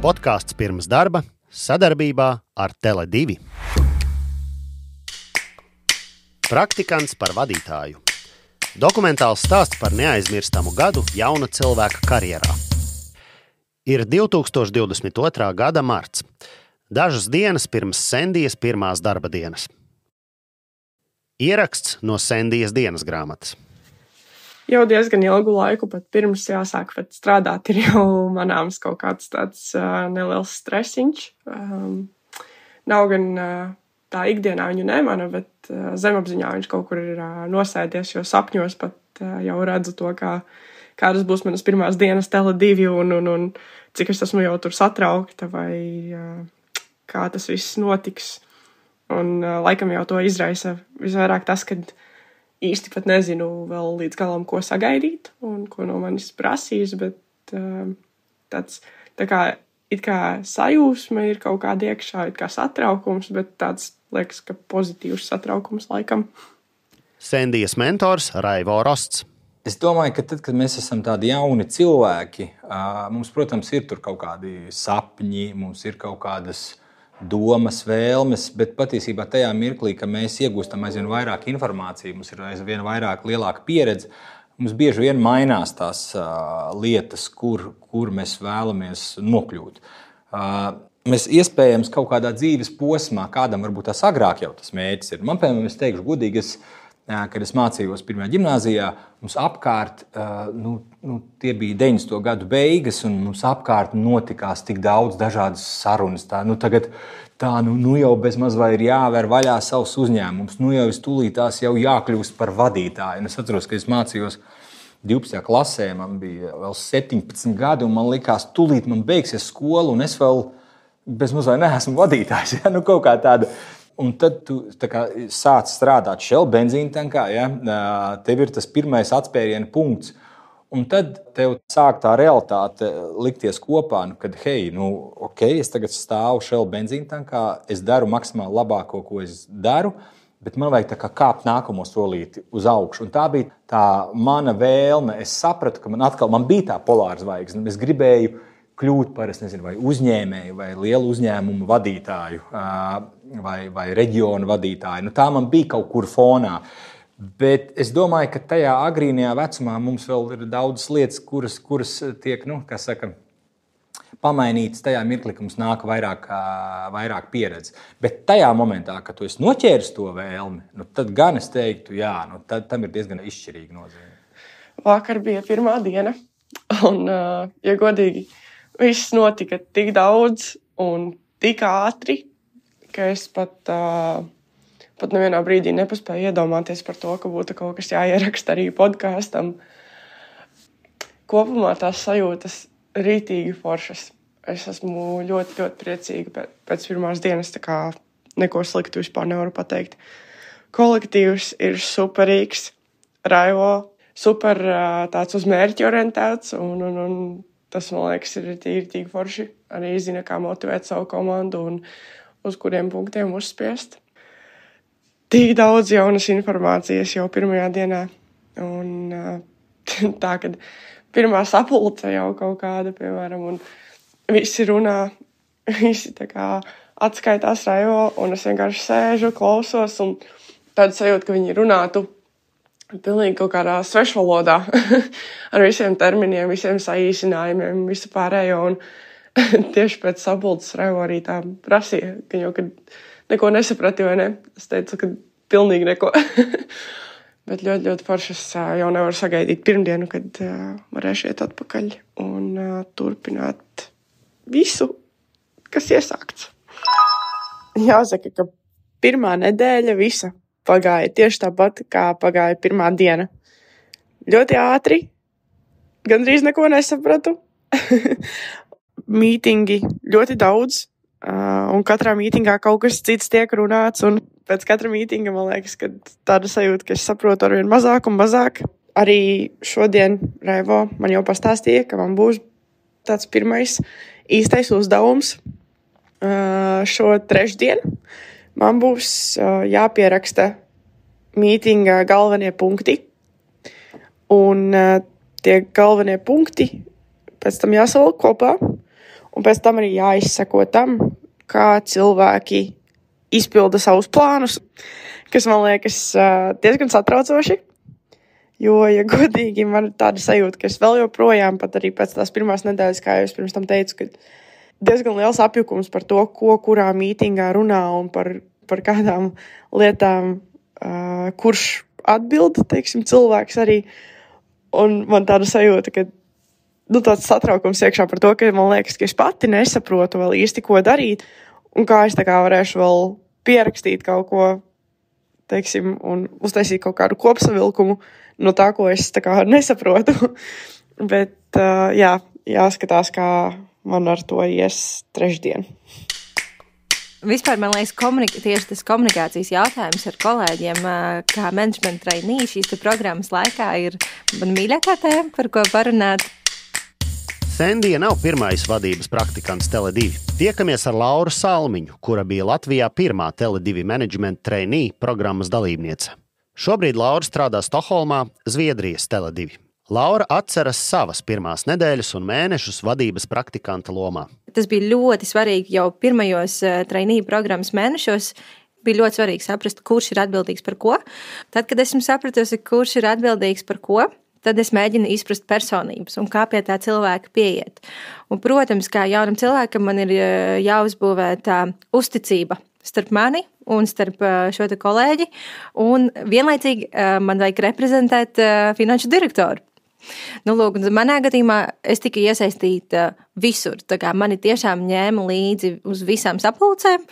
Podcasts pirms darba sadarbībā ar Tele2. Praktikants par vadītāju. Dokumentāls stāsts par neaizmirstamu gadu jauna cilvēka karjerā. Ir 2022. gada marts. Dažas dienas pirms Sendijas pirmās darba dienas. Ieraksts no Sendijas dienas grāmatas. Jau diezgan ilgu laiku, pat pirms jāsāk strādāt, ir jau manāms kaut kāds tāds neliels stresiņš. Nav gan tā ikdienā viņu nemana, bet zemapziņā viņš kaut kur ir nosēdies, jo sapņos pat jau redzu to, kādas būs manas pirmās dienas Tele2 un cik es esmu jau tur satraukta vai kā tas viss notiks. Un laikam jau to izraisa visvairāk tas, kad īsti pat nezinu vēl līdz galam, ko sagaidīt un ko no manis prasīs, bet tāds tā kā it kā sajūsma ir kaut kāda iekšā, it kā satraukums, bet tāds liekas, ka pozitīvs satraukums laikam. Sendijas mentors Raivo Rosts. Es domāju, ka tad, kad mēs esam tādi jauni cilvēki, mums, protams, ir tur kaut kādi sapņi, mums ir kaut kādas domas, vēlmes, bet patiesībā tajā mirklī, ka mēs iegūstam aizvien vairāk informāciju, mums ir aizvien vairāk lielāka pieredze, mums bieži vien mainās tās lietas, kur mēs vēlamies nokļūt. Mēs iespējams kaut kādā dzīves posmā, kādam varbūt tās agrāk jau tas mērķis ir. Man, piemēram, es teikšu godīgi, kad es mācījos pirmajā ģimnāzijā, mums apkārt, tie bija 90. gadu beigas, un mums apkārt notikās tik daudz dažādas sarunas. Tagad jau bez maz vai ir jāver vaļā savus uzņēmumus, jau es tūlītās jau jākļūst par vadītāju. Un es atceros, ka es mācījos 12. klasē, man bija vēl 17 gadi, un man likās, tūlīt man beigsies skola, un es vēl bez maz vai neesmu vadītājs. Ja? Kaut kā tāda. Un tad tu sāc strādāt Shell benzīntankā, ja? Tev ir tas pirmais atspēriena punkts. Un tad tev sāk tā realitāte likties kopā, kad es tagad stāvu Shell benzīntankā, es daru maksimāli labāko, ko es daru, bet man vajag kāpt nākamo solīti uz augšu. Un tā bija tā mana vēlme. Es sapratu, ka man bija tā polāra zvaigzne. Es gribēju kļūt par, vai uzņēmēju, vai lielu uzņēmumu vadītāju, vai reģionu vadītāju. Tā man bija kaut kur fonā. Bet es domāju, ka tajā agrīnajā vecumā mums vēl ir daudzas lietas, kuras tiek, pamainītas tajā mirklī, ka mums nāk vairāk pieredze. Bet tajā momentā, kad tu esi noķēris to vēlmi, tad gan es teiktu, tad tam ir diezgan izšķirīga nozīme. Vakar bija pirmā diena, un, ja godīgi, viss notika tik daudz un tik ātri, ka es pat nevienā brīdī nepaspēju iedomāties par to, ka būtu kaut kas jāieraksta arī podkāstam. Kopumā tās sajūtas rītīgi foršas. Es esmu ļoti, ļoti priecīga pēc pirmās dienas, tā kā neko sliktu vispār nevaru pateikt. Kolektīvs ir superīgs, Raivo super tāds uz mērķi orientēts un tas, man liekas, ir tīri forši. Arī zina, kā motivēt savu komandu un uz kuriem punktiem uzspiest. Tik daudz jaunas informācijas jau pirmajā dienā. Un tā, kad pirmā sapulce jau kaut kāda, piemēram, un visi runā, visi tā kā atskaitās Raivo, un es vienkārši sēžu, klausos, un tāda sajūta, ka viņi runātu pilnīgi kaut kādā svešvalodā ar visiem terminiem, visiem saīsinājumiem, visu pārējo. Un tieši pēc sapulces Raivo arī tā prasīja, ka jau kad neko nesaprati, vai ne? Es teicu, ka pilnīgi neko. Bet ļoti, ļoti forši es jau nevaru sagaidīt pirmdienu, kad varēšu iet atpakaļ un turpināt visu, kas iesākts. Jāsaka, ka pirmā nedēļa visa pagāja tieši tāpat, kā pagāja pirmā diena. Ļoti ātri, gandrīz neko nesapratu. Mītingi ļoti daudz, un katrā mītingā kaut kas cits tiek runāts, un pēc katra mītinga man liekas, ka tāda sajūta, ka es saprotu arvien mazāk un mazāk. Arī šodien Raivo man jau pastāstīja, ka man būs tāds pirmais īstais uzdevums šo trešdienu. Man būs jāpieraksta mītinga galvenie punkti, un tie galvenie punkti pēc tam jāsavalk kopā, un pēc tam arī jāizseko tam, kā cilvēki izpilda savus plānus, kas man liekas diezgan satraucoši. Jo, ja godīgi, man ir tāda sajūta, ka es vēl joprojām, pat arī pēc tās pirmās nedēļas, kā jau es pirms tam teicu, ka diezgan liels apjukums par to, ko kurā mītingā runā un par kādām lietām, kurš atbild, teiksim, cilvēks arī. Un man tāda sajūta, ka tāds satraukums iekšā par to, ka man liekas, ka es pati nesaprotu vēl īsti, ko darīt, un kā es tā kā varēšu vēl pierakstīt kaut ko, teiksim, un uztaisīt kaut kādu kopsavilkumu no tā, ko es tā kā nesaprotu. Bet, jāskatās, kā man ar to ies trešdien. Vispār, man liekas, tieši tas komunikācijas jautājums ar kolēģiem, kā management trainee šīs programmas laikā ir man mīļākā tēma, par ko parunāt. Sendija nav pirmais vadības praktikants Tele2. Tiekamies ar Lauru Salmiņu, kura bija Latvijā pirmā Tele2 management trainee programmas dalībniece. Šobrīd Laura strādā Stokholmā, Zviedrijas Tele2. Laura atceras savas pirmās nedēļas un mēnešus vadības praktikanta lomā. Tas bija ļoti svarīgi jau pirmajos trainee programmas mēnešos. Bija ļoti svarīgi saprast, kurš ir atbildīgs par ko. Tad, kad esmu sapratusi, kurš ir atbildīgs par ko, tad es mēģinu izprast personības un kā pie tā cilvēka pieiet. Un, protams, kā jaunam cilvēkam man ir jāuzbūvē tā uzticība starp mani un starp šo te kolēģi. Un vienlaicīgi man vajag reprezentēt finanšu direktoru. Lūk, manā gadījumā es tiku iesaistīta visur. Tā kā mani tiešām ņēma līdzi uz visām sapulcēm,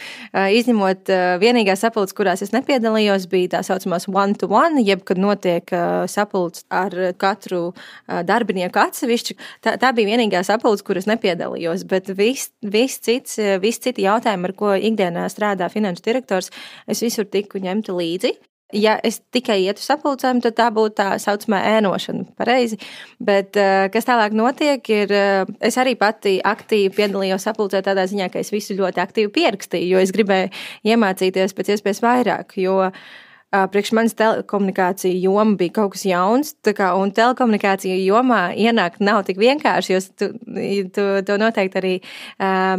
izņemot vienīgās sapulces, kurās es nepiedalījos, bija tā saucamās one-to-one, jeb kad notiek sapulces ar katru darbinieku atsevišķi. Tā bija vienīgā sapulce, kuras nepiedalījos, bet viss citi jautājumi, ar ko ikdienā strādā finanšu direktors, es visur tiku ņemta līdzi. Ja es tikai ietu sapulcēm, tad tā būtu tā saucamā ēnošana, pareizi. Bet kas tālāk notiek, ir, es arī pati aktīvi piedalījos sapulcē tādā ziņā, ka es visu ļoti aktīvi pierakstīju, jo es gribēju iemācīties pēc iespējas vairāk, jo priekš manis telekomunikācija joma bija kaut kas jauns, un telekomunikācija jomā ienākt nav tik vienkārši, jo to noteikti arī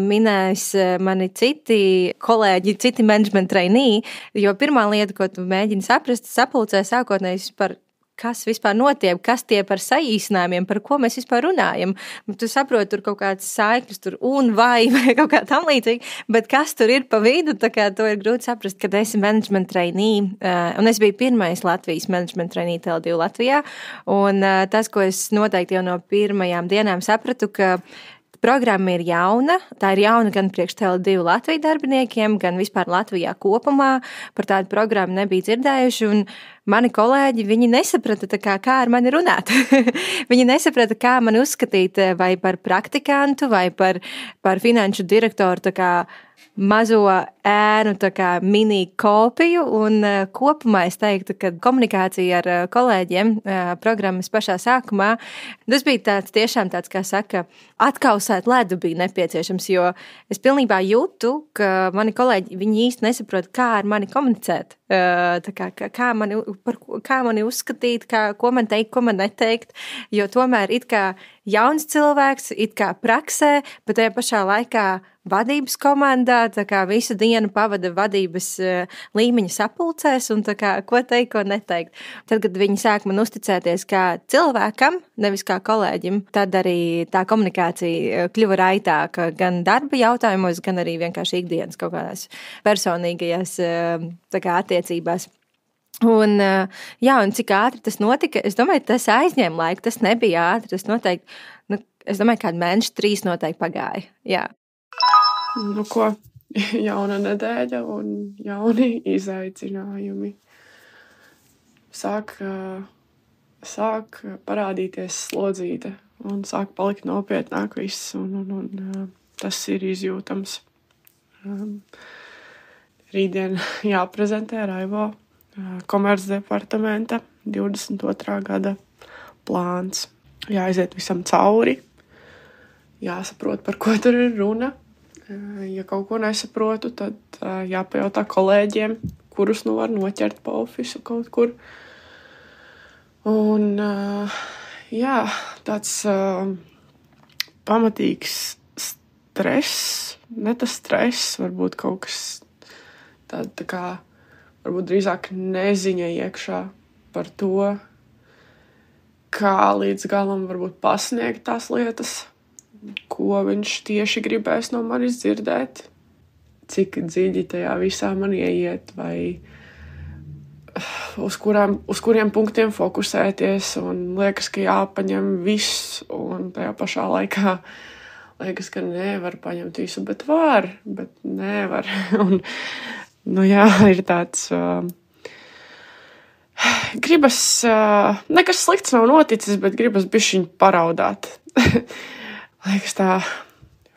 minēs mani citi kolēģi, citi management trainee, jo pirmā lieta, ko tu mēģini saprast, sapulcē sākotnēji par kas vispār notiek, kas tie par saīsinājumiem, par ko mēs vispār runājam. Tu saproti, tur kaut kāds saiklis, tur un vai kaut kā tam līdzīgi, bet kas tur ir pa vidu, tā kā to ir grūti saprast, kad esi management trainee, un es biju pirmais Latvijas management trainee Tele2 Latvijā, un tas, ko es noteikti jau no pirmajām dienām sapratu, ka programma ir jauna. Tā ir jauna gan priekš Tele2 Latvijas darbiniekiem, gan vispār Latvijā kopumā. Par tādu programmu nebija dzirdējuši, un mani kolēģi, viņi nesaprata, kā ar mani runāt. Viņi nesaprata, kā mani uzskatīt vai par praktikantu, vai par finanšu direktoru, mazo ēnu mini kopiju, un kopumā es teiktu, ka komunikācija ar kolēģiem programmas pašā sākumā, tas bija tiešām tāds, kā saka, atkausēt ledu bija nepieciešams, jo es pilnībā jūtu, ka mani kolēģi, viņi īsti nesaprot, kā ar mani komunicēt, kā mani uzskatīt, ko man teikt, ko man neteikt, jo tomēr it kā jauns cilvēks, it kā praksē, bet tajā pašā laikā vadības komandā, visu dienu pavada vadības līmeņa sapulcēs un ko teikt, ko neteikt. Tad, kad viņi sāk man uzticēties kā cilvēkam, nevis kā kolēģim, tad arī tā komunikācija kļuva raitāka gan darba jautājumos, gan arī vienkārši ikdienas kaut kādās personīgajās attiecībās. Un cik ātri tas notika, es domāju, tas aizņēma laiku, tas nebija ātri, tas noteikti, es domāju, kādu mēnešu 3 noteikti pagāja, jā. Ko? Jauna nedēļa un jauni izaicinājumi. Sāk parādīties slodzīte un sāk palikt nopietnāk viss, un tas ir izjūtams. Rītdien jāprezentē Raivo komercdepartamenta 22. gada plāns. Jāaiziet visam cauri, jāsaprot, par ko tur ir runa. Ja kaut ko nesaprotu, tad jāpajautā kolēģiem, kurus var noķert pa ofisu kaut kur. Un tāds pamatīgs ne tas stress, varbūt kaut kas tā kā, varbūt drīzāk neziņa iekšā par to, kā līdz galam varbūt pasniegt tās lietas, ko viņš tieši gribēs no manis dzirdēt, cik dziļi tajā visā man ieiet, vai uz kuriem punktiem fokusēties, un liekas, ka jāpaņem viss, un tajā pašā laikā liekas, ka nevar paņemt visu, bet nevar. Un, jā, ir tāds... gribas... nekas slikts nav noticis, bet gribas bišķiņ paraudāt. Liekas tā,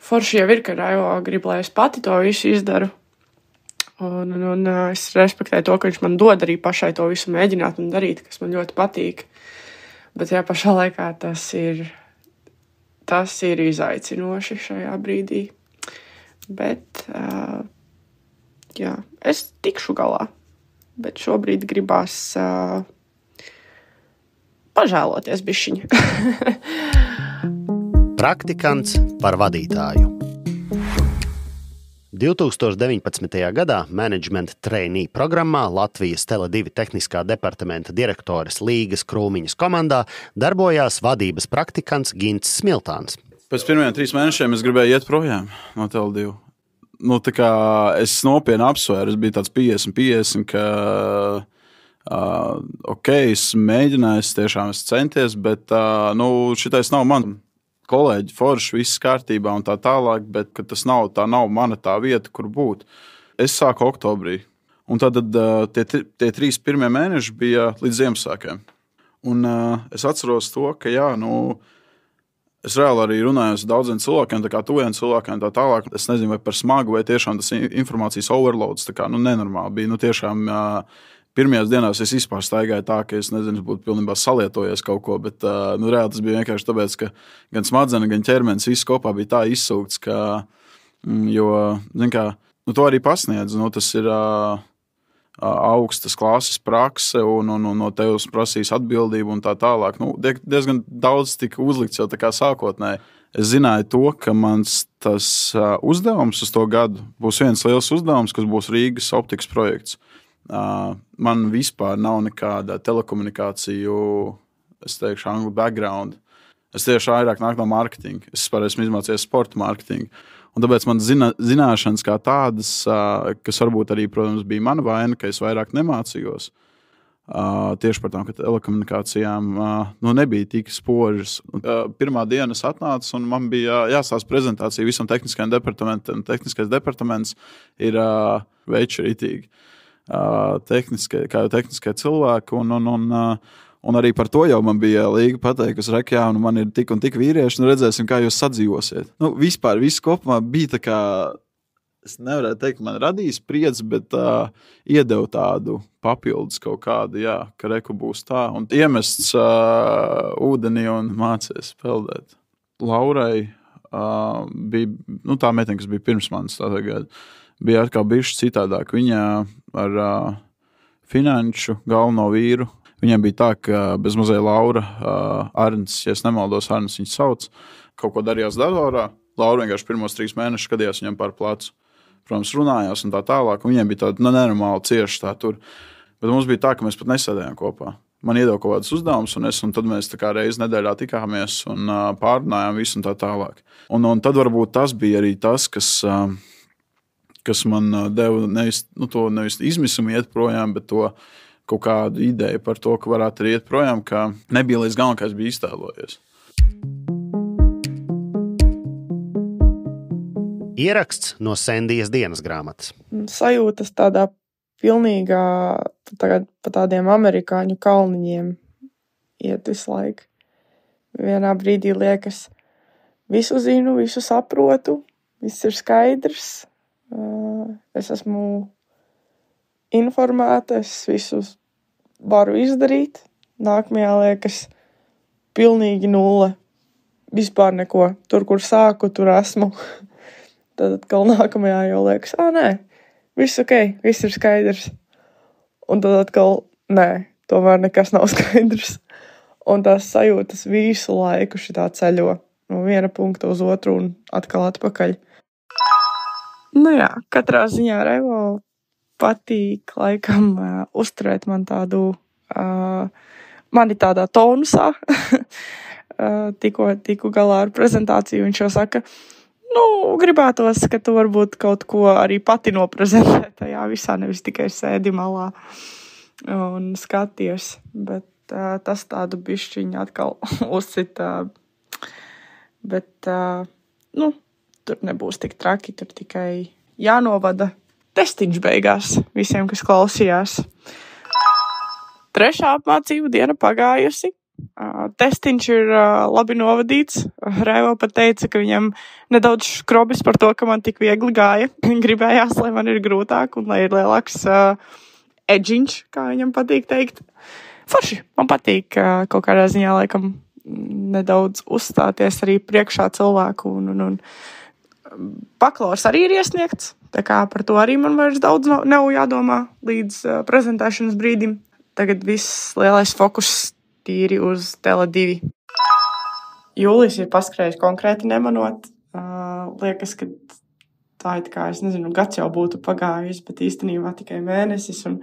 forši jau ir, ka Raivo grib, lai es pati to visu izdaru. Un es respektēju to, ka viņš man dod arī pašai to visu mēģināt un darīt, kas man ļoti patīk. Bet jā, pašā laikā tas ir izaicinoši šajā brīdī. Bet, jā, es tikšu galā. Bet šobrīd gribās pažēloties bišķiņu. Praktikants par vadītāju. 2019. gadā Management Trainee programmā Latvijas Tele2 tehniskā departamenta direktores Līgas Krūmiņas komandā darbojās vadības praktikants Gints Smiltāns. Pēc pirmajiem 3 mēnešiem es gribēju iet projām no Tele2. Tā kā es nopietni apsvēru, es biju tāds 50-50, ka es mēģināju, tiešām es centies, bet šitais nav man. Kolēģi, forši, viss kārtībā un tā tālāk, bet tā nav mana tā vieta, kur būt. Es sāku oktobrī, un tad tie 3 pirmie mēneši bija līdz Ziemassvētkiem. Un es atceros to, ka es reāli arī runāju ar daudziem cilvēkiem, tā kā tuviem cilvēkiem, tā tālāk. Es nezinu, vai par smagu, vai tiešām tas informācijas overloads, tā kā nenormāli bija. Tiešām pirmajās dienās es vispār staigāju tā, ka es nezinu, būtu pilnībā salietojies kaut ko, bet reāli tas bija vienkārši tāpēc, ka gan smadzenes, gan ķermenis viss kopā bija tā izsūkts, to arī pasniedz. Tas ir augstas klases prakse un no tevis prasīs atbildību un tā tālāk. Diezgan daudz tika uzlikts jau tā kā sākotnēji. Es zināju to, ka mans tas uzdevums uz to gadu būs viens liels uzdevums, kas būs Rīgas optikas projekts. Man vispār nav nekāda telekomunikāciju, es teikšu, angļu background. Es tieši vairāk nāk no mārketinga. Es esmu izmācījies sporta mārketingu. Un tāpēc man zināšanas kā tādas, kas varbūt arī, protams, bija mana vaina, ka es vairāk nemācījos. Tieši par tām telekomunikācijām nebija tik spožas. Pirmā diena es atnācu un man bija jāstāsta prezentācija visam tehniskajam departamentam. Tehniskais departaments ir veičerītīgi. Tehniskie cilvēki, un arī par to jau man bija Līga pateikusi, man ir tik un tik vīrieši, redzēsim, kā jūs sadzīvosiet. Vispār, viss kopumā bija tā kā, es nevarētu teikt, man radīja spriedzi, bet iedeva tādu papildus kaut kādu, ka reku būs tā, un iemests ūdenī un mācies peldēt. Laurai bija, tā meitene, kas bija pirms manis tā tagad, bija atkal bijuši citādāk. Viņa ar finanšu galveno vīru. Viņam bija tā, ka bez mazai Laura, Arns, ja es nemaldos, Arns viņu sauc, kaut ko darījās datorā. Laura vienkārši pirmos 3 mēnešus skatījās viņam par plecu. Protams, runājās un tā tālāk. Viņiem bija tāda nenormāli cieši tā tur. Bet mums bija tā, ka mēs pat nesēdējām kopā. Man iedeva kaut kādus uzdevumus, un tad mēs tā kā reizi nedēļā tikāmies un pārrunājām visu un tā tālāk. Un tad varbūt tas bija arī tas, kas man deva nevis izmisumu iet projām, bet to kaut kādu ideju par to, ka varētu arī iet projām, ka nebija līdz galam, kā es biju iztēlojies. Ieraksts no Sendijas dienas grāmatas. Sajūtas tādā pilnīgā, tagad pa tādiem amerikāņu kalniņiem iet visu laiku. Vienā brīdī liekas, visu zinu, visu saprotu, viss ir skaidrs. Es esmu informēta, es visu varu izdarīt. Nākamajā liekas pilnīgi nulle. Vispār neko. Tur, kur sāku, tur esmu. Tad atkal nākamajā jau liekas, nē, viss ok, viss ir skaidrs. Un tad atkal, nē, tomēr nekas nav skaidrs. Un tās sajūtas visu laiku šitā ceļo no viena punkta uz otru un atkal atpakaļ. Nu jā, katrā ziņā Revo patīk laikam uzturēt man tādu, mani tādā tonusā. Tiku galā ar prezentāciju, viņš jau saka, gribētos, ka tu varbūt kaut ko arī pati noprezentē tajā visā, nevis tikai sēdi malā un skaties, bet tas tādu bišķiņu atkal uzcita, bet, tur nebūs tik traki, tur tikai jānovada testiņš beigās visiem, kas klausījās. 3. apmācību diena pagājusi. Testiņš ir labi novadīts. Revo pat teica, ka viņam nedaudz škrobis par to, ka man tik viegli gāja. Gribējās, lai man ir grūtāk un lai ir lielāks edžiņš, kā viņam patīk teikt. Forši, man patīk kaut kādā ziņā laikam nedaudz uzstāties arī priekšā cilvēku un bakalaurs arī ir iesniegts. Tā kā par to arī man vairs daudz nav jādomā līdz prezentēšanas brīdim. Tagad viss lielais fokus tīri uz Tele2. Jūlijas ir paskrējis konkrēti nemanot. Liekas, ka tā it kā, es nezinu, gads jau būtu pagājis, bet īstenībā tikai mēnesis un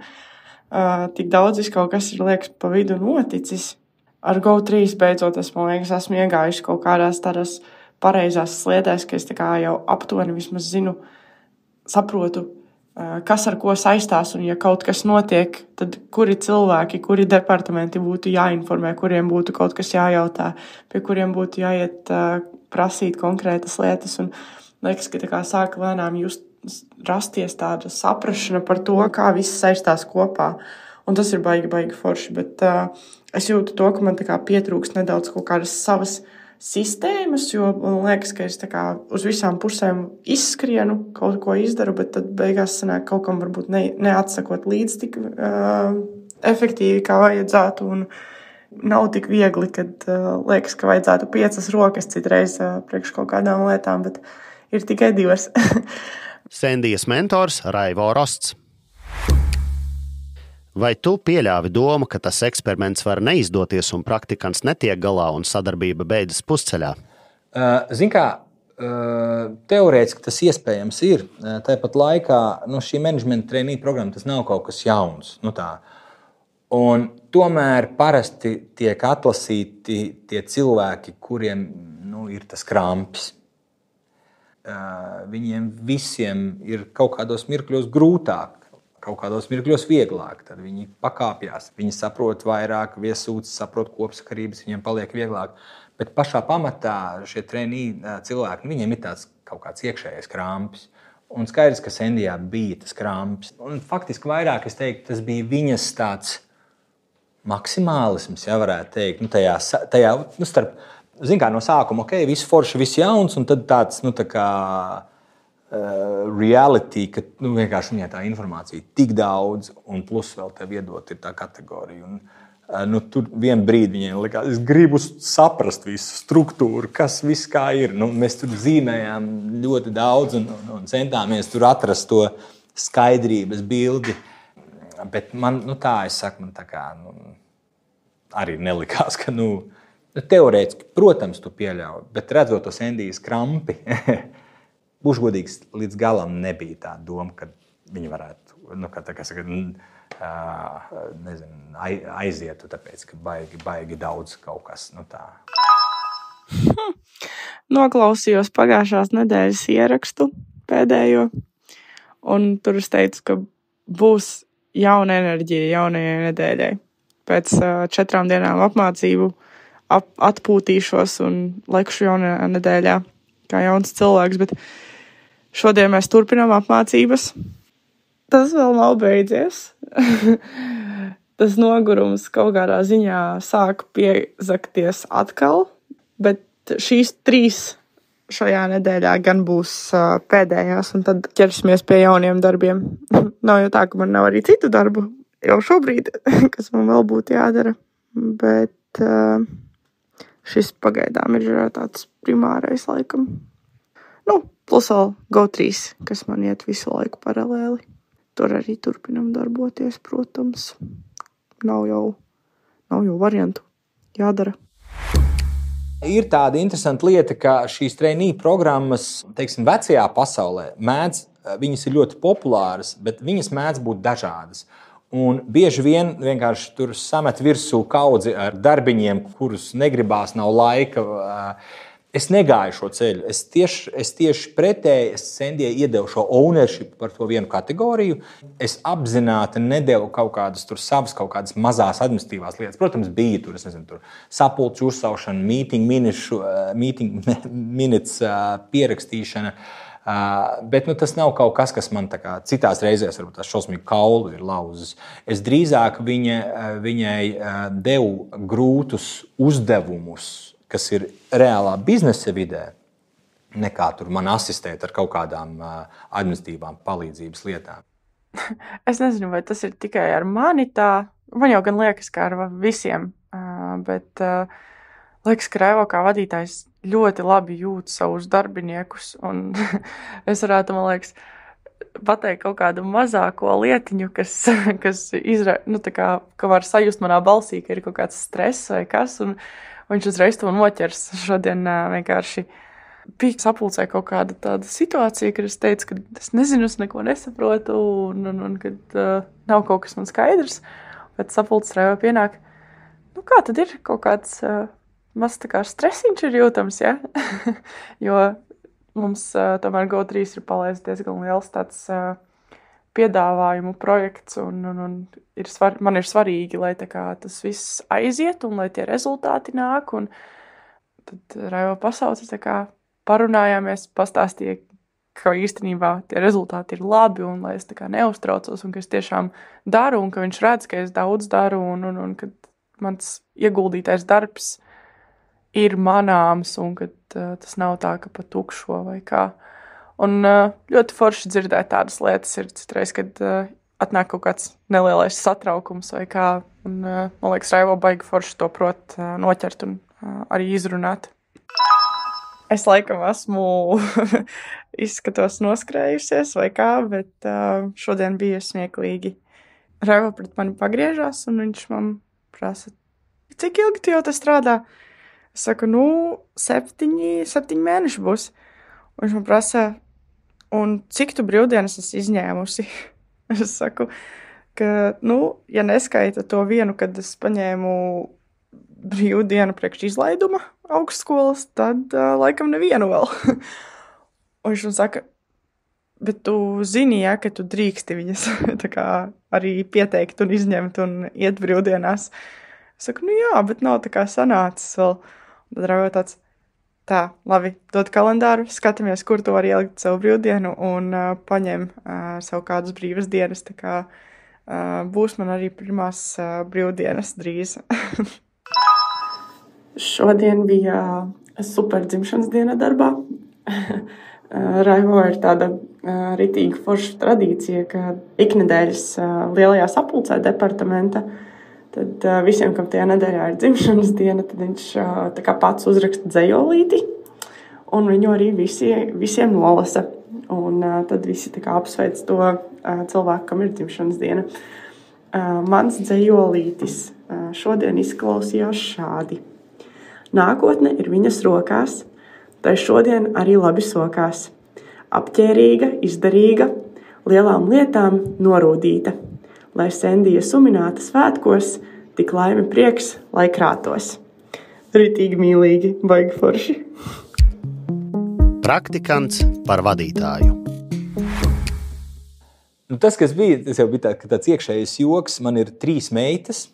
tik daudz kaut kas ir, liekas, pa vidu noticis. Ar Go3 beidzot esmu iegājuši kaut kādās tādās pareizās sliedēs, ka es tā kā jau aptuveni vismaz zinu, saprotu, kas ar ko saistās, un ja kaut kas notiek, tad kuri cilvēki, kuri departamenti būtu jāinformē, kuriem būtu kaut kas jājautā, pie kuriem būtu jāiet prasīt konkrētas lietas, un liekas, ka tā kā sāka lēnām rasties tāda saprašana par to, kā viss saistās kopā, un tas ir baigi forši, bet es jūtu to, ka man tā kā pietrūkst nedaudz kaut kādas savas sistēmas, jo man liekas, ka es tā kā uz visām pusēm izskrienu, kaut ko izdaru, bet tad beigās sanāk kaut kam varbūt neatsakot līdz tik efektīvi, kā vajadzētu, un nav tik viegli, kad liekas, ka vajadzētu 5 rokas citreiz priekš kaut kādām lietām, bet ir tikai 2. Sendijas mentors Raivo Rosts. Vai tu pieļāvi domu, ka tas eksperiments var neizdoties un praktikants netiek galā un sadarbība beidzas pusceļā? Zini kā, teorētiski tas iespējams ir. Tāpat laikā šī menedžmenta treinīga programma tas nav kaut kas jauns. Un tomēr parasti tiek atlasīti tie cilvēki, kuriem ir tas krampis. Viņiem visiem ir kaut kādos mirkļos grūtāk. Kaut kādos mirkļos vieglāk, tad viņi pakāpjās. Viņi saprot vairāk, viesūtas, saprot kopsakarības, viņiem paliek vieglāk. Bet pašā pamatā šie treinīgi cilvēki, viņiem ir tāds kaut kāds iekšējais krampis. Un skaidrs, ka Sendijā bija tas krampis. Un faktiski vairāk, es teiktu, tas bija viņas tāds maksimālisms, ja varētu teikt. Tajā starp, zin kā, no sākuma, viss forši, viss jauns, un tad tāds, tā kā reality, ka vienkārši viņai tā informācija tik daudz, un plus vēl tev iedot ir tā kategorija. Un, tur vien brīdi viņai likās, es gribu saprast visu struktūru, kas viss kā ir. Mēs tur zīmējām ļoti daudz un centāmies tur atrast to skaidrības bildi. Bet man, tā es saku, man tā kā arī nelikās, ka teorētiski, protams, tu pieļauj, bet redzot to Sendijas krampi, būšu godīgs, līdz galam nebija tā doma, ka viņi varētu, aizietu, tāpēc, ka baigi daudz kaut kas, tā. Noklausījos pagājušās nedēļas ierakstu pēdējo, un tur es teicu, ka būs jauna enerģija jaunajai nedēļai. Pēc 4 dienām apmācību atpūtīšos un lekšu jaunajā nedēļā kā jauns cilvēks, bet šodien mēs turpinām apmācības. Tas vēl nav beidzies. Tas nogurums kaut kādā ziņā sāk piezakties atkal, bet šīs 3 šajā nedēļā gan būs pēdējās, un tad ķersimies pie jauniem darbiem. Nav jau tā, ka man nav arī citu darbu jau šobrīd, kas man vēl būtu jādara, bet šis pagaidām ir tāds primārais laikam. Plus vēl Go3, kas man iet visu laiku paralēli. Tur arī turpinam darboties, protams. Nav jau variantu jādara. Ir tāda interesanta lieta, ka šīs treinīga programmas, teiksim, vecajā pasaulē mēdz viņas ir ļoti populāras, bet viņas mēdz būt dažādas. Un bieži vien vienkārši tur samet virsū kaudzi ar darbiņiem, kurus negribās, nav laika. Es negāju šo ceļu. Es tieši pretēji Sendijai iedevu šo ownership par to vienu kategoriju. Es apzināti nedevu kaut kādas mazās administratīvās lietas. Protams, bija tur sapulču uzsaušana, meeting minutes pierakstīšana. Bet tas nav kaut kas, kas man citās reizēs varbūt tās šausmīgi kaulu ir lauzis. Es drīzāk viņai devu grūtus uzdevumus, kas ir reālā biznesa vidē, nekā tur man asistēt ar kaut kādām administratīvām palīdzības lietām. Es nezinu, vai tas ir tikai ar mani tā. Man jau gan liekas, ka ar visiem, bet liekas, ka Raivo kā vadītājs ļoti labi jūt savus darbiniekus, un es varētu, man liekas, pateikt kaut kādu mazāko lietiņu, kas ka var sajust manā balsī, ka ir kaut kāds stress vai kas, un viņš uzreiz to noķers. Šodien vienkārši bija sapulcē kaut kāda tāda situācija, kad es teicu, ka es nezinu, es neko nesaprotu, un kad nav kaut kas man skaidrs, bet sapulces Raivo pienāk, kā tad ir kaut kāds maz tā kā stresiņš ir jūtams, ja? Jo mums tomēr Go3 ir palaists diezgan liels tāds piedāvājumu projekts, un man ir svarīgi, lai tas viss aiziet un lai tie rezultāti nāk, un tad Raivo pasauca, parunājāmies, pastāstīja, ka īstenībā tie rezultāti ir labi, un lai es neuztraucos, un ka es tiešām daru, un ka viņš redz, ka es daudz daru, un ka mans ieguldītais darbs ir manāms, un ka tas nav tā, ka pa tukšo vai kā. Un ļoti forši dzirdēt tādas lietas ir citreiz, kad atnāk kaut kāds nelielais satraukums vai kā, un man liekas, Raivo baigi forši to prot noķert un arī izrunāt. Es laikam esmu izskatos noskrējusies vai kā, bet šodien bija smieklīgi. Raivo pret mani pagriežās, un viņš man prasa, cik ilgi tu jau te strādā? Es saku, 7 mēneši būs. Un viņš man prasa, un cik tu brīvdienas esi izņēmusi? Es saku, ka, ja neskaita to vienu, kad es paņēmu brīvdienu priekš izlaiduma augstskolas, tad laikam nevienu vēl. Un viņš man saka, bet tu zini, ja, ka tu drīksti viņas arī pieteikt un izņemt un iet brīvdienās. Es saku, jā, bet nav tā kā sanācis vēl. Tad Raivo tāds, labi, dod kalendāru, skatāmies, kur tu vari ielikt savu brīvdienu un paņem savu kādas brīvas dienas. Tā kā būs man arī pirmās brīvdienas drīz. Šodien bija super dzimšanas diena darbā. Raivo ir tāda ritīga forša tradīcija, ka iknedēļas lielajā sapulcē departamenta tad visiem, kam tajā nedēļā ir dzimšanas diena, tad viņš pats uzraksta dzejolīti, un viņu arī visiem nolasa. Un tad visi apsveic to cilvēku, kam ir dzimšanas diena. Mans dzejolītis šodien izklausījās šādi. Nākotne ir viņas rokās, tai šodien arī labi sokās. Apķērīga, izdarīga, lielām lietām norūdīta. Lai Sendija sumināta svētkos, tik laime prieks, lai krātos. Ritīgi mīlīgi, baigi forši. Praktikants par vadītāju. Tas, kas bija, tas jau bija tāds iekšējais joks. Man ir 3 meitas,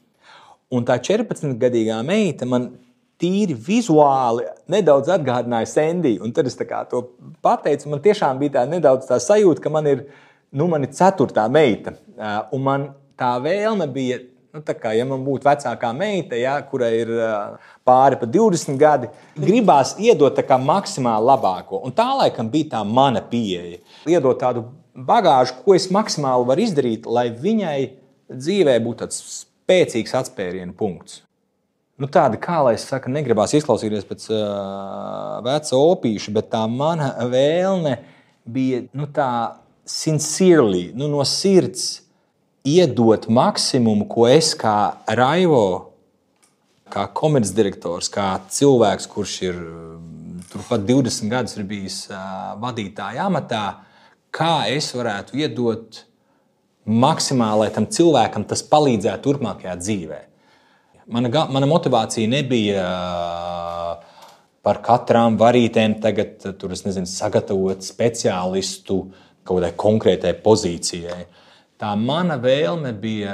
un tā 14-gadīgā meita man tīri vizuāli nedaudz atgādināja Sendiju. Un tad es to pateicu, man tiešām bija tā nedaudz tā sajūta, ka man ir 4. meita. Un man tā vēlme bija, ja man būtu vecākā meita, kurai ir pāri pa 20 gadi, gribās iedot maksimāli labāko. Un tā laikam bija tā mana pieeja. Iedot tādu bagāžu, ko es maksimāli varu izdarīt, lai viņai dzīvē būtu tāds spēcīgs atspērienu punkts. Tāda, kā lai es saku, negribās izklausīties pēc veca opīša, bet tā mana vēlme bija tā sincerely, no sirds iedot maksimumu, ko es kā Raivo, kā komercdirektors, kā cilvēks, kurš ir turpat 20 gadus ir bijis vadītāja amatā, kā es varētu iedot maksimāli, lai tam cilvēkam tas palīdzētu turpmākajā dzīvē. Mana motivācija nebija par katrām varītēm tagad, sagatavot speciālistu kaut kādai konkrētai pozīcijai. Tā mana vēlme bija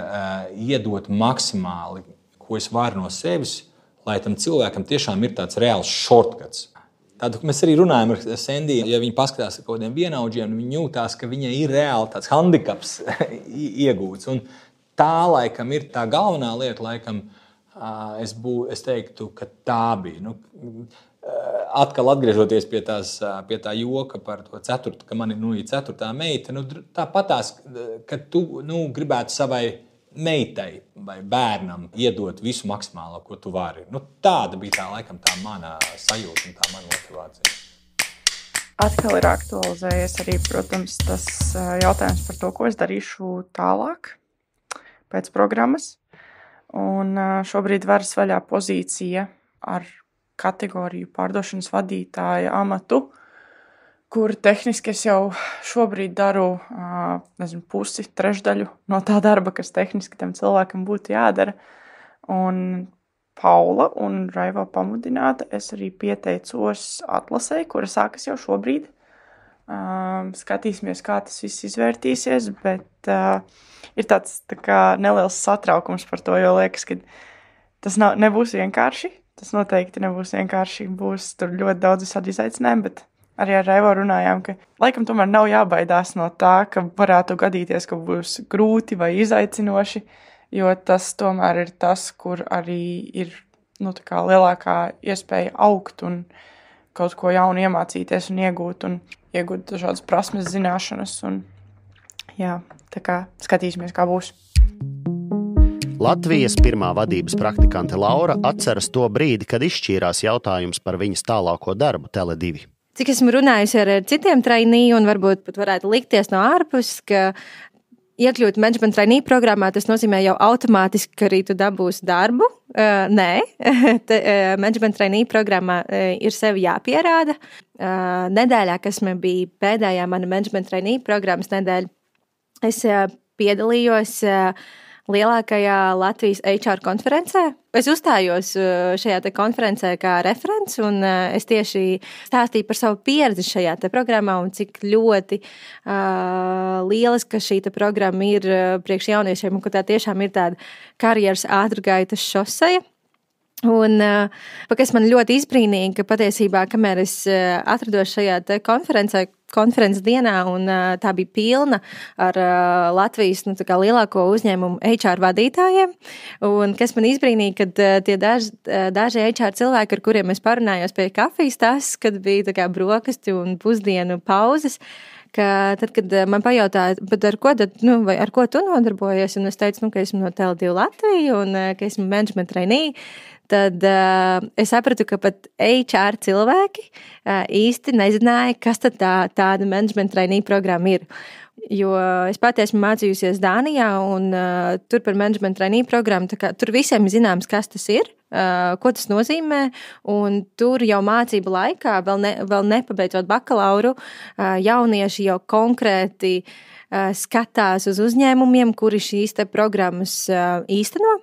iedot maksimāli, ko es varu no sevis, lai tam cilvēkam tiešām ir tāds reāls shortcuts. Tādu, mēs arī runājam ar Sendiju, ja viņi paskatās ar kaut kādiem vienaudžiem, viņi jūtās, ka viņai ir reāli tāds handikaps iegūts. Un tā, laikam, ir tā galvenā lieta, laikam, es teiktu, ka tā bija. Atkal atgriežoties pie tā joka par to ceturtu, ka man ir ceturtā meita, tāpatās, ka tu gribētu savai meitai vai bērnam iedot visu maksimālo, ko tu vari. Tāda bija tā mana sajūta un tā mana motivācija. Atkal ir aktualizējies arī, protams, tas jautājums par to, ko es darīšu tālāk pēc programmas. Un šobrīd varas vaļā pozīcija ar kategoriju pārdošanas vadītāja amatu, kur tehniski es jau šobrīd daru pusi, trešdaļu no tā darba, kas tehniski tam cilvēkam būtu jādara. Un Paula un Raivo pamudināta, es arī pieteicos atlasē, kura sākas jau šobrīd. Skatīsimies, kā tas viss izvērtīsies, bet ir tāds neliels satraukums par to, jo liekas, ka tas nebūs vienkārši. Tas noteikti nebūs vienkārši, būs tur ļoti daudz visādi izaicinājumi, bet arī ar Raivo runājām, ka laikam tomēr nav jābaidās no tā, ka varētu gadīties, ka būs grūti vai izaicinoši, jo tas tomēr ir tas, kur arī ir lielākā iespēja augt un kaut ko jaunu iemācīties un iegūt dažādas prasmes, zināšanas. Un, jā, tā kā skatīsimies, kā būs. Latvijas pirmā vadības praktikante Laura atceras to brīdi, kad izšķīrās jautājums par viņas tālāko darbu Tele2. Cik esmu runājusi ar citiem trainee, un varbūt pat varētu likties no ārpuses, ka iekļūt management trainee programmā, tas nozīmē jau automātiski, ka arī tu dabūsi darbu. Nē, management trainee programmā ir sevi jāpierāda. Nedēļā, kas man bija pēdējā mana management trainee programmas nedēļa, es piedalījos lielākajā Latvijas HR konferencē. Es uzstājos šajā te konferencē kā referents, un es tieši stāstīju par savu pieredzi šajā te programmā un cik ļoti lieliska šī te programma ir priekš jauniešiem, un ka tā tiešām ir tāda karjeras ātrgaitas šoseja. Un kas man ļoti izbrīnīja, ka patiesībā, kamēr es atrados šajā te konferences dienā, un tā bija pilna ar Latvijas lielāko uzņēmumu HR vadītājiem, un kas man izbrīnīja, kad tie daži HR cilvēki, ar kuriem es parunājos pie kafijas tas, kad bija brokasti un pusdienu pauzes, ka tad, kad man pajautāja, bet ar ko tu nodarbojies, un es teicu, ka esmu no Tele2 Latviju un ka esmu management trainee, tad es sapratu, ka pat HR cilvēki īsti nezināja, kas tad tāda management trainee programma ir. Jo es pati esmu mācījusies Dānijā, un tur par management trainee programmu, tur visiem zināms, kas tas ir, ko tas nozīmē, un tur jau mācību laikā, vēl nepabeidzot bakalauru, jaunieši jau konkrēti skatās uz uzņēmumiem, kuri šīs te programmas īsteno.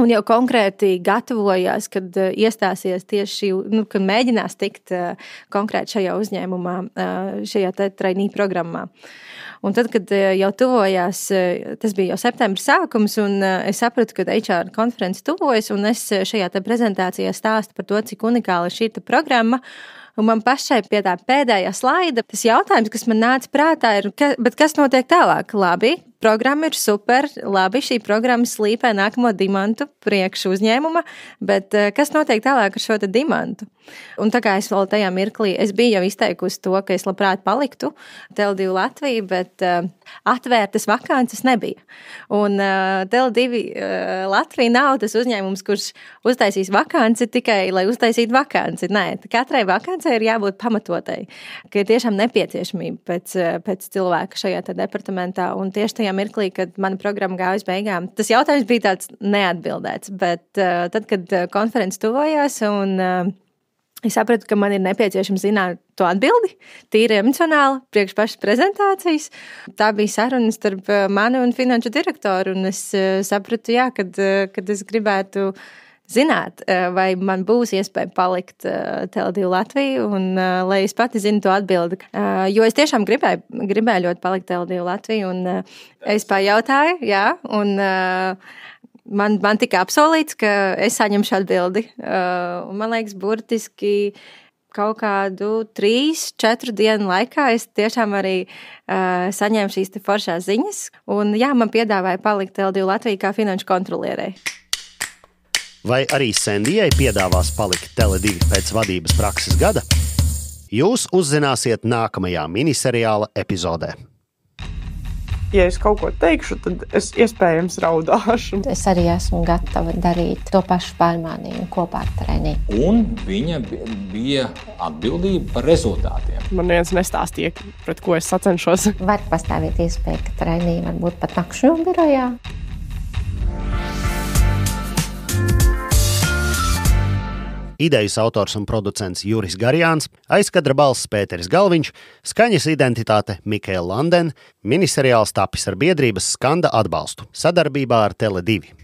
Un jau konkrēti gatavojās, kad iestāsies tieši, kad mēģinās tikt konkrēti šajā uzņēmumā, šajā te trainee programmā. Un tad, kad jau tuvojās, tas bija jau septembra sākums, un es sapratu, ka HR konferences tuvojas, un es šajā te prezentācijā stāstu par to, cik unikāla ir šī programma. Un man pašai pie tā pēdējā slaida tas jautājums, kas man nāca prātā, ir, bet kas notiek tālāk? Labi, programma ir super, labi, šī programma slīpē nākamo dimantu priekš uzņēmuma, bet kas notiek tālāk ar šo te dimantu? Un tā kā es vēl tajā mirklī, es biju jau izteikusi to, ka es labprāt paliktu Tele2 Latviju, bet atvērtas vakances nebija. Un Tele2 Latvija nav tas uzņēmums, kurš uztaisīs vakanci tikai, lai uztaisītu vakanci. Nē, katrai vakancei ir jābūt pamatotai, ka ir tiešām nepieciešamība pēc cilvēka šajā te departamentā. Un tieši tajā mirklī, kad mana programma gāja uz beigām, tas jautājums bija tāds neatbildēts, bet tad, kad konferences tuvojās un Es sapratu, ka man ir nepieciešams zināt to atbildi, tīri emocionāli, priekš pašas prezentācijas. Tā bija saruna starp mani un finanšu direktoru, un es sapratu, jā, kad es gribētu zināt, vai man būs iespēja palikt Tele2 Latviju, un lai es pati zinu to atbildi. Jo es tiešām gribēju ļoti palikt Tele2 Latviju, un es pajautāju, jā, un man tika apsolīts, ka es saņemšu atbildi. Man liekas, burtiski kaut kādu 3-4 dienu laikā es tiešām arī saņēmu šīs te foršās ziņas. Un jā, man piedāvāja palikt Tele2 Latviju kā finanšu kontrolierei. Vai arī Sendijai piedāvās palikt Tele2 pēc vadības prakses gada? Jūs uzzināsiet nākamajā miniseriāla epizodē. Ja es kaut ko teikšu, tad es iespējams raudāšu. Es arī esmu gatava darīt to pašu pārmaiņu kopā ar trenīru. Un viņa bija atbildība par rezultātiem. Man viens nestāstīja, pret ko es sacenšos. Var pastāvēt iespēja, ka trenīri varbūt pat nakšņu birojā. Idejas autors un producents Juris Garjāns, aizkadra balss Pēteris Galviņš, skaņas identitāte Mikaela Landena, miniseriāls tapis ar biedrības Skanda atbalstu sadarbībā ar Tele2.